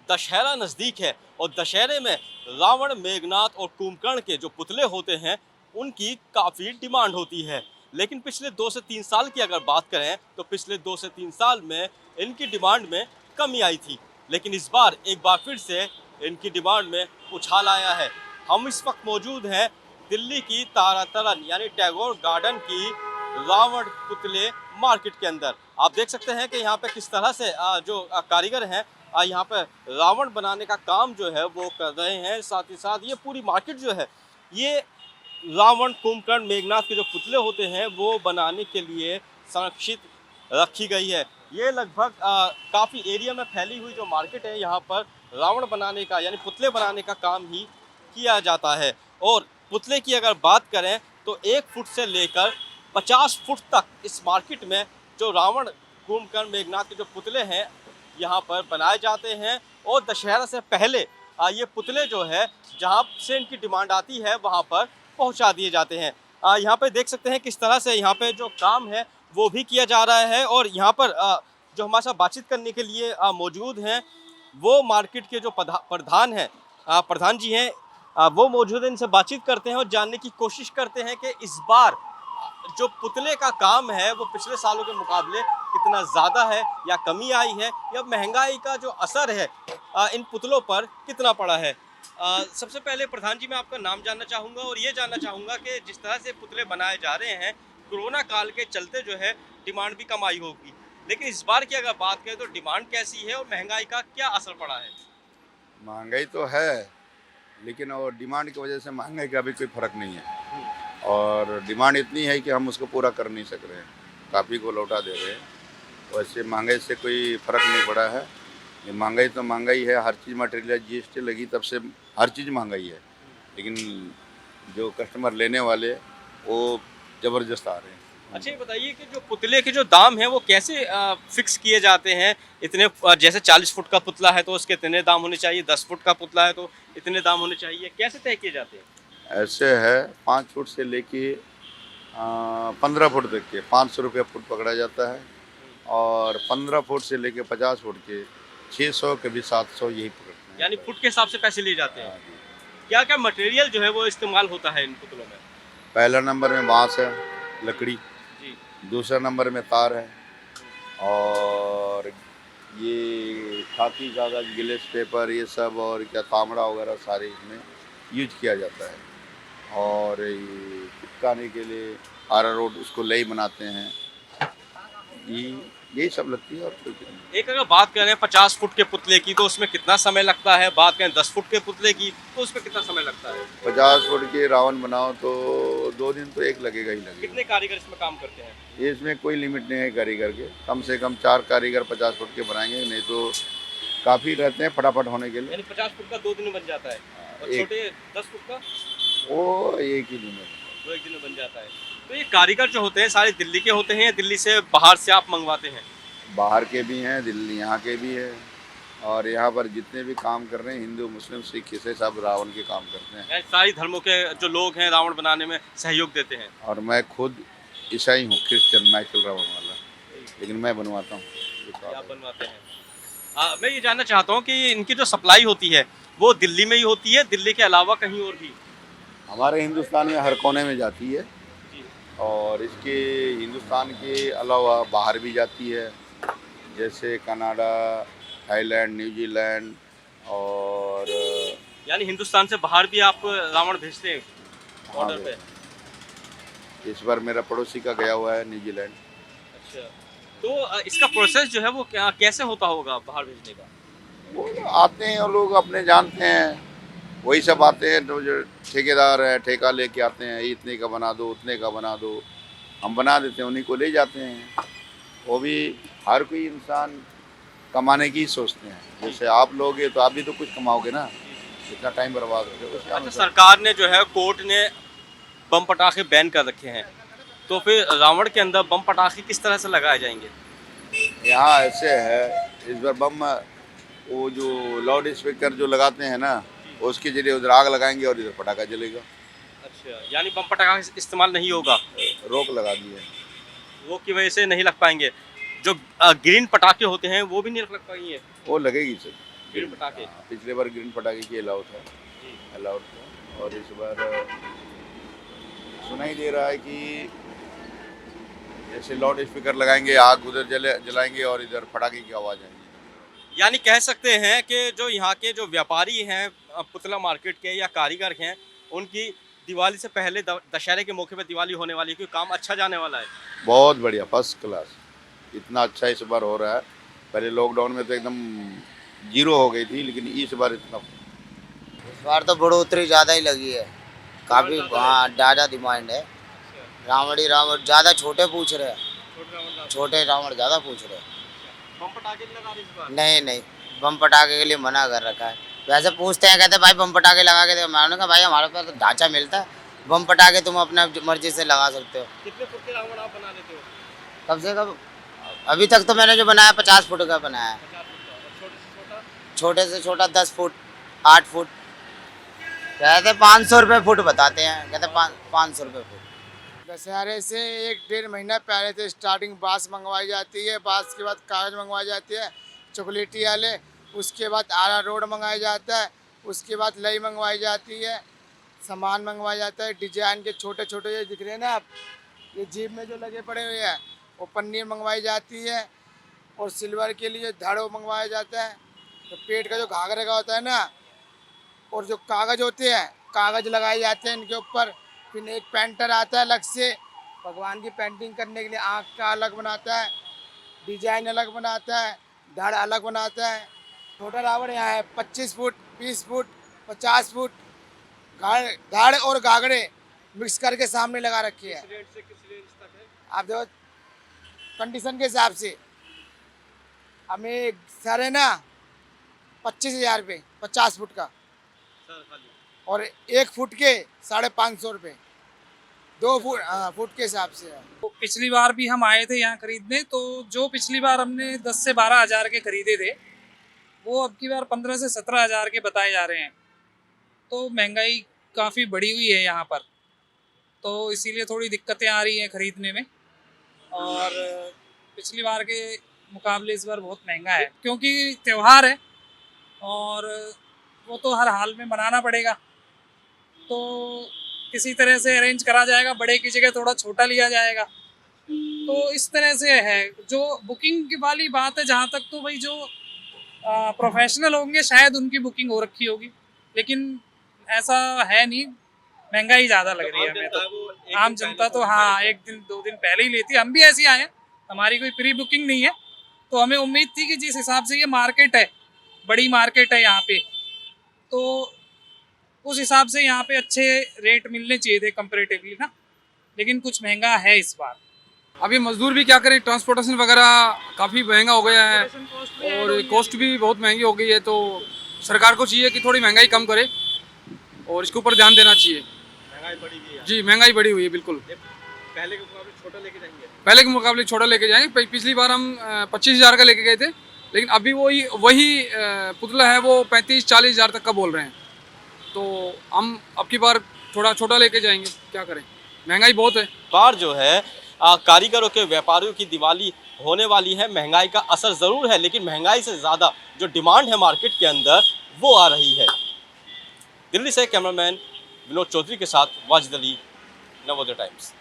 दशहरा नज़दीक है और दशहरे में रावण, मेघनाथ और कुंभकर्ण के जो पुतले होते हैं उनकी काफ़ी डिमांड होती है। लेकिन पिछले 2 से 3 साल की अगर बात करें तो पिछले 2 से 3 साल में इनकी डिमांड में कमी आई थी। लेकिन इस बार एक बार फिर से इनकी डिमांड में उछाल आया है। हम इस वक्त मौजूद हैं दिल्ली की तारातरन यानी टैगोर गार्डन की रावण पुतले मार्केट के अंदर। आप देख सकते हैं कि यहाँ पे किस तरह से जो कारीगर हैं यहाँ पे रावण बनाने का काम जो है वो कर रहे हैं। साथ ही साथ ये पूरी मार्केट जो है ये रावण, कुंभकर्ण, मेघनाथ के जो पुतले होते हैं वो बनाने के लिए संरक्षित रखी गई है। ये लगभग काफ़ी एरिया में फैली हुई जो मार्केट है, यहाँ पर रावण बनाने का यानी पुतले बनाने का काम ही किया जाता है। और पुतले की अगर बात करें तो 1 फुट से लेकर 50 फुट तक इस मार्केट में जो रावण, कुंभकर्ण, मेघनाथ के जो पुतले हैं यहाँ पर बनाए जाते हैं। और दशहरा से पहले ये पुतले जो है जहाँ से इनकी डिमांड आती है वहाँ पर पहुँचा दिए जाते हैं। यहाँ पे देख सकते हैं किस तरह से यहाँ पे जो काम है वो भी किया जा रहा है। और यहाँ पर जो हमारे साथ बातचीत करने के लिए मौजूद हैं वो मार्केट के जो प्रधान हैं, प्रधान जी हैं, वो मौजूद हैं। इनसे बातचीत करते हैं और जानने की कोशिश करते हैं कि इस बार जो पुतले का काम है वो पिछले सालों के मुकाबले कितना ज़्यादा है या कमी आई है या महंगाई का जो असर है इन पुतलों पर कितना पड़ा है। सबसे पहले प्रधान जी मैं आपका नाम जानना चाहूँगा और ये जानना चाहूँगा कि जिस तरह से पुतले बनाए जा रहे हैं कोरोना काल के चलते जो है डिमांड भी कम आई होगी, लेकिन इस बार की अगर बात करें तो डिमांड कैसी है और महंगाई का क्या असर पड़ा है? महंगाई तो है लेकिन और डिमांड की वजह से महंगाई का भी कोई फ़र्क नहीं है। और डिमांड इतनी है कि हम उसको पूरा कर नहीं सक रहे हैं, काफ़ी को लौटा दे रहे हैं। वैसे महंगाई से कोई फ़र्क नहीं पड़ा है। ये महंगाई तो महंगाई है, हर चीज़ मटेरियल जीएसटी लगी तब से हर चीज़ महंगाई है। लेकिन जो कस्टमर लेने वाले वो ज़बरदस्त आ रहे हैं। अच्छा ये बताइए कि जो पुतले के जो दाम हैं वो कैसे फिक्स किए जाते हैं? इतने जैसे 40 फुट का पुतला है तो उसके इतने दाम होने चाहिए, 10 फुट का पुतला है तो इतने दाम होने चाहिए, कैसे तय किए जाते हैं? ऐसे है 5 फुट से लेके 15 फुट तक के 500 रुपये फुट पकड़ा जाता है। और 15 फुट से लेके 50 फुट के 600 कभी 700 यही पकड़ते हैं। यानी फुट के हिसाब से पैसे लिए जाते हैं। हाँ जी। क्या क्या मटेरियल जो है वो इस्तेमाल होता है इन पुतलों में? पहला नंबर में बांस है, लकड़ी। जी। दूसरा नंबर में तार है। और ये खाकी कागज, गिलेस पेपर, ये सब और क्या तांबड़ा वगैरह सारे इसमें यूज किया जाता है। और ये चिपकाने के लिए अरारोट उसको लई बनाते हैं। यही सब लगती है और कोई चीज़ नहीं। एक अगर बात करें 50 फुट के पुतले की तो उसमें कितना समय लगता है? बात करें 10 फुट के पुतले की तो उसमें कितना समय लगता है? 50 फुट के रावण बनाओ तो 2 दिन तो एक लगेगा ही लगेगा। कितने कारीगर इसमें काम करते हैं? ये इसमें कोई लिमिट नहीं है कारीगर के, कम से कम 4 कारीगर 50 फुट के बनाएंगे, नहीं तो काफ़ी रहते हैं फटाफट होने के लिए। यानी 50 फुट का 2 दिन में बन जाता है और एक- छोटे 10 फुट का वो एक ही दिन में। वो 1 दिन में बन जाता है। तो ये कारीगर जो होते हैं सारे दिल्ली के होते हैं या दिल्ली से बाहर से आप मंगवाते हैं? बाहर के भी हैं, दिल्ली यहाँ के भी हैं। और यहाँ पर जितने भी काम कर रहे हैं हिंदू, मुस्लिम, सिख, ईसाई सब रावण के काम करते हैं। यानी सारी धर्मों के जो लोग हैं रावण बनाने में सहयोग देते हैं। और मैं खुद ईसाई हूँ, क्रिश्चियन, माइकल रावण वाला, लेकिन मैं बनवाता हूँ। ये आप बनवाते हैं। मैं ये जानना चाहता हूँ कि इनकी जो सप्लाई होती है वो दिल्ली में ही होती है, दिल्ली के अलावा कहीं और भी? हमारे हिंदुस्तान में हर कोने में जाती है जी। और इसके हिंदुस्तान के अलावा बाहर भी जाती है, जैसे कनाडा, थाईलैंड, न्यूजीलैंड। और यानी हिंदुस्तान से बाहर भी आप रावण भेजते हैं ऑर्डर पे? इस बार मेरा पड़ोसी का गया हुआ है न्यूजीलैंड। अच्छा, तो इसका प्रोसेस जो है वो कैसे होता होगा बाहर भेजने का? वो आते हैं और लोग अपने जानते हैं, वही सब आते हैं। तो जो ठेकेदार है ठेका लेके आते हैं, इतने का बना दो, उतने का बना दो, हम बना देते हैं, उन्हीं को ले जाते हैं। वो भी हर कोई इंसान कमाने की ही सोचते हैं। जैसे आप लोगे तो आप भी तो कुछ कमाओगे ना, इतना टाइम बर्बाद हो गया। अच्छा, सरकार ने जो है कोर्ट ने बम पटाखे बैन कर रखे हैं, तो फिर रावण के अंदर बम पटाखे किस तरह से लगाए जाएंगे? यहाँ ऐसे है, इस बार बम वो जो लाउड स्पीकर जो लगाते हैं ना, उसके जरिए उधर आग लगाएंगे और इधर पटाखा जलेगा। अच्छा, यानी बम पटाखा इस्तेमाल नहीं होगा? रोक लगा दी है। वो की वजह से नहीं लग पाएंगे। जो ग्रीन पटाखे होते हैं वो भी नहीं लग पाएंगे? वो लगेगी सर, ग्रीन पटाखे। हाँ, पिछले बार ग्रीन पटाखे की अलाउ था, और इस बार सुनाई दे रहा है कि जैसे लाउड स्पीकर लगाएंगे, आग उधर जलाएंगे और इधर पटाखे की आवाज़ आएगी। यानी कह सकते हैं कि जो यहाँ के जो व्यापारी हैं पुतला मार्केट के या कारीगर हैं, उनकी दिवाली से पहले दशहरे के मौके पर दिवाली होने वाली है, क्योंकि काम अच्छा जाने वाला है। बहुत बढ़िया, फर्स्ट क्लास, इतना अच्छा इस बार हो रहा है। पहले लॉकडाउन में तो एकदम जीरो हो गई थी, लेकिन इस बार इतना, इस बार तो बढ़ोतरी ज़्यादा ही लगी है, काफ़ी। हाँ, ज़्यादा डिमांड है। रावण ज़्यादा छोटे पूछ रहे हैं, छोटे रावण ज़्यादा पूछ रहे हैं। बम पटाखे नहीं लगा रहे इस बार? नहीं, बम पटाखे के लिए मना कर रखा है। वैसे पूछते हैं, कहते भाई बम पटाखे लगा के दे। मैंने कहा भाई हमारे पास तो ढांचा मिलता है, बम पटाखे तुम अपने मर्जी से लगा सकते हो। कितने फुट के रावण आप बना लेते हो? कम से कम अभी तक तो मैंने जो बनाया 50 फुट का बनाया है। 50 फुट का। और छोटे से छोटा? छोटे से छोटा 10 फुट, 8 फुट। कहते 500 रुपये फुट बताते हैं, कहते 500 रुपये फुट। दशहरे से 1-1.5 महीना पहले से स्टार्टिंग बांस मंगवाई जाती है, बांस के बाद कागज़ मंगवाई जाती है चॉकलेटी वाले, उसके बाद आरा रोड मंगाया जाता है, उसके बाद लई मंगवाई जाती है, सामान मंगवाया जाता है। डिजाइन के छोटे छोटे ये दिख रहे हैं ना आप, ये जेब में जो लगे पड़े हुए हैं, वो पन्नी मंगवाई जाती है। और सिल्वर के लिए धाड़ो मंगवाया जाता है। तो पेट का जो घाघरे का होता है ना, और जो कागज़ होते हैं, कागज़ लगाए जाते हैं इनके ऊपर। फिर एक पेंटर आता है अलग से, भगवान की पेंटिंग करने के लिए आँख का अलग बनाता है, डिजाइन अलग बनाता है, धड़ अलग बनाता है। छोटा रावण यहाँ है 25 फुट, 20 फुट, 50 फुट। धड़ और घाघरे मिक्स करके सामने लगा रखी है। किस रेंज से किस रेंज तक है? आप देखो कंडीशन के हिसाब से, हमें सर है ना 25,000 रुपये 50 फुट का, सर खाली। और 1 फुट के 550 रुपये, 2 फुट, हाँ, फुट के हिसाब से है। तो पिछली बार भी हम आए थे यहाँ खरीदने, तो जो पिछली बार हमने 10 से 12 हज़ार के खरीदे थे, वो अब की बार 15 से 17 हज़ार के बताए जा रहे हैं। तो महंगाई काफ़ी बढ़ी हुई है यहाँ पर, तो इसीलिए थोड़ी दिक्कतें आ रही हैं खरीदने में। और पिछली बार के मुकाबले इस बार बहुत महंगा है, क्योंकि त्यौहार है और वो तो हर हाल में मनाना पड़ेगा। तो किसी तरह से अरेंज करा जाएगा, बड़े की जगह थोड़ा छोटा लिया जाएगा। तो इस तरह से है। जो बुकिंग की वाली बात है, जहाँ तक तो भाई जो प्रोफेशनल होंगे शायद उनकी बुकिंग हो रखी होगी, लेकिन ऐसा है नहीं। महंगाई ज़्यादा लग रही है हमें तो। आम जनता तो हाँ 1 दिन 2 दिन पहले ही लेती है। हम भी ऐसे ही आए हैं, हमारी कोई प्री बुकिंग नहीं है। तो हमें उम्मीद थी कि जिस हिसाब से ये मार्केट है, बड़ी मार्केट है यहाँ पे, तो उस हिसाब से यहाँ पे अच्छे रेट मिलने चाहिए थे कंपैरेटिवली ना, लेकिन कुछ महंगा है इस बार। अभी मजदूर भी क्या करें, ट्रांसपोर्टेशन वगैरह काफ़ी महंगा हो गया है और कॉस्ट भी बहुत महंगी हो गई है। तो सरकार को चाहिए कि थोड़ी महंगाई कम करे और इसके ऊपर ध्यान देना चाहिए। महंगाई बढ़ी हुई है। जी, महंगाई बढ़ी हुई है बिल्कुल। पहले के मुकाबले छोटा लेके जाएंगे? पहले के मुकाबले छोटा लेके जाएंगे। पिछली बार हम 25,000 का लेके गए थे, लेकिन अभी वही पुतला है वो 35-40 हज़ार तक का बोल रहे हैं। तो हम अब की बार थोड़ा छोटा लेके जाएंगे, क्या करें, महंगाई बहुत है। बार जो है कारीगरों के व्यापारियों की दिवाली होने वाली है। महंगाई का असर ज़रूर है, लेकिन महंगाई से ज़्यादा जो डिमांड है मार्केट के अंदर वो आ रही है। दिल्ली से कैमरामैन विनोद चौधरी के साथ वाजिद अली, नवोदय टाइम्स।